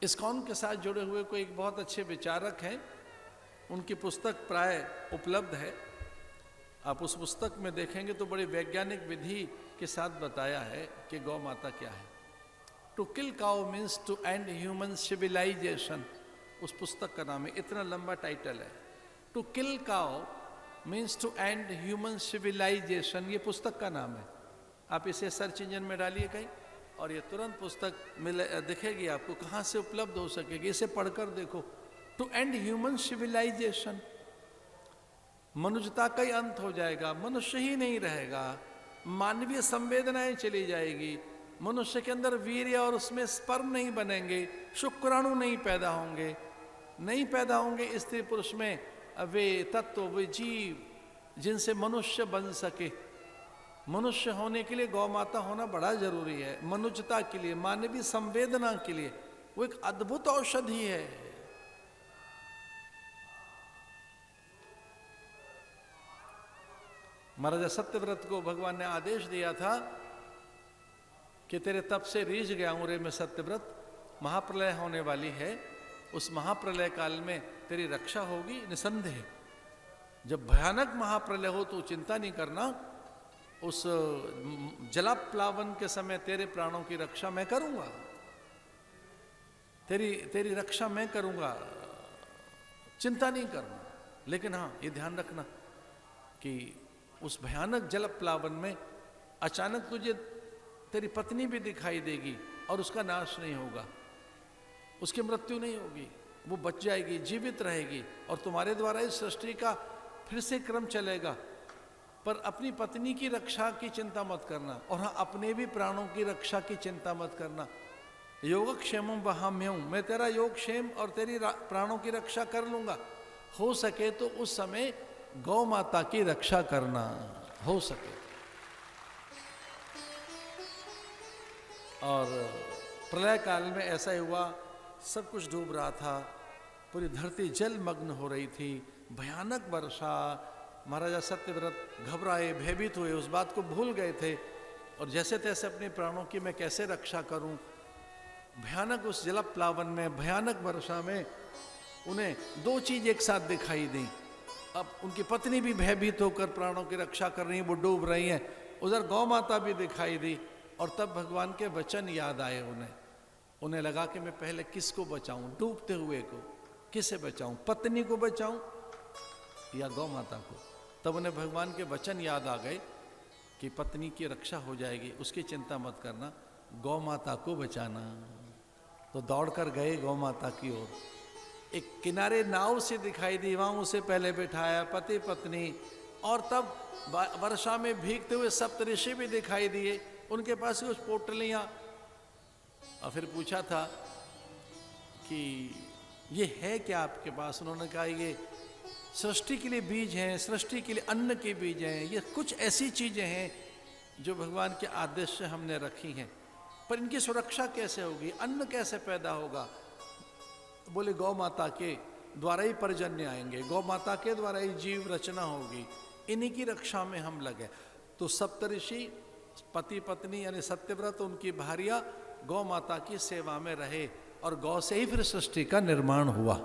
ISKCON के साथ जुड़े हुए कोई एक बहुत अच्छे विचारक हैं, उनकी पुस्तक प्राय उपलब्ध है। आप उस पुस्तक में देखेंगे तो बड़ी वैज्ञानिक विधि के साथ बताया है कि गौ माता क्या है। To kill cow means to end human civilization, उस पुस्तक का नाम है, इतना लंबा टाइटल है। To kill cow means to end human civilization, ये पुस्तक का नाम है। आप इसे सर्च इंजन में डालिए कहीं और ये तुरंत पुस्तक मिले दिखेगी आपको, कहाँ से उपलब्ध हो सकेगी, इसे पढ़कर देखो। टू एंड ह्यूमन सिविलाइजेशन, मनुष्यता का ही अंत हो जाएगा, मनुष्य ही नहीं रहेगा, मानवीय संवेदनाएं चली जाएगी, मनुष्य के अंदर वीर्य और उसमें स्पर्म नहीं बनेंगे, शुक्राणु नहीं पैदा होंगे, नहीं पैदा होंगे स्त्री पुरुष में वे तत्व, वे जीव जिनसे मनुष्य बन सके। मनुष्य होने के लिए गौ माता होना बड़ा जरूरी है, मनुष्यता के लिए, मानवीय संवेदना के लिए वो एक अद्भुत औषधि है। महाराजा सत्यव्रत को भगवान ने आदेश दिया था कि तेरे तप से रीझ गया हूं रे मैं सत्यव्रत, महाप्रलय होने वाली है, उस महाप्रलय काल में तेरी रक्षा होगी निसंदेह। जब भयानक महाप्रलय हो तो चिंता नहीं करना, उस जलाप्लावन के समय तेरे प्राणों की रक्षा मैं करूंगा, तेरी रक्षा मैं करूंगा, चिंता नहीं करना। लेकिन हाँ, ये ध्यान रखना कि उस भयानक जलप्लावन में अचानक तुझे तेरी पत्नी भी दिखाई देगी और उसका नाश नहीं होगा, उसकी मृत्यु नहीं होगी, वो बच जाएगी, जीवित रहेगी और तुम्हारे द्वारा इस सृष्टि का फिर से क्रम चलेगा। पर अपनी पत्नी की रक्षा की चिंता मत करना, और हाँ, अपने भी प्राणों की रक्षा की चिंता मत करना। योगक्षेमम वहाम्यहूं, मैं तेरा योगक्षेम और तेरी प्राणों की रक्षा कर लूंगा। हो सके तो उस समय गौ माता की रक्षा करना, हो सके। और प्रलय काल में ऐसा ही हुआ, सब कुछ डूब रहा था, पूरी धरती जलमग्न हो रही थी, भयानक वर्षा। महाराजा सत्यव्रत घबराए, भयभीत हुए, उस बात को भूल गए थे और जैसे तैसे अपने प्राणों की मैं कैसे रक्षा करूं। भयानक उस जलप्लावन में, भयानक वर्षा में उन्हें दो चीज एक साथ दिखाई दी। अब उनकी पत्नी भी भयभीत होकर प्राणों की रक्षा कर रही है, वो डूब रही हैं, उधर गौ माता भी दिखाई दी। और तब भगवान के वचन याद आए उन्हें लगा कि मैं पहले किसको बचाऊं, डूबते हुए को किसे बचाऊं, पत्नी को बचाऊं या गौ माता को। तब उन्हें भगवान के वचन याद आ गए कि पत्नी की रक्षा हो जाएगी, उसकी चिंता मत करना, गौ माता को बचाना। तो दौड़कर गए गौ माता की ओर। एक किनारे नाव से दिखाई दी, वहां उसे पहले बिठाया, पति पत्नी, और तब वर्षा में भीगते हुए सप्तऋषि भी दिखाई दिए, उनके पास कुछ पोटलियां, और फिर पूछा था कि ये है क्या आपके पास। उन्होंने कहा ये सृष्टि के लिए बीज हैं, सृष्टि के लिए अन्न के बीज हैं, ये कुछ ऐसी चीजें हैं जो भगवान के आदेश से हमने रखी हैं, पर इनकी सुरक्षा कैसे होगी, अन्न कैसे पैदा होगा। बोले गौ माता के द्वारा ही पर्जन्य आएंगे, गौ माता के द्वारा ही जीव रचना होगी, इन्हीं की रक्षा में हम लगे। तो सप्तऋषि, पति पत्नी यानी सत्यव्रत, उनकी भार्या गौ माता की सेवा में रहे और गौ से ही फिर सृष्टि का निर्माण हुआ।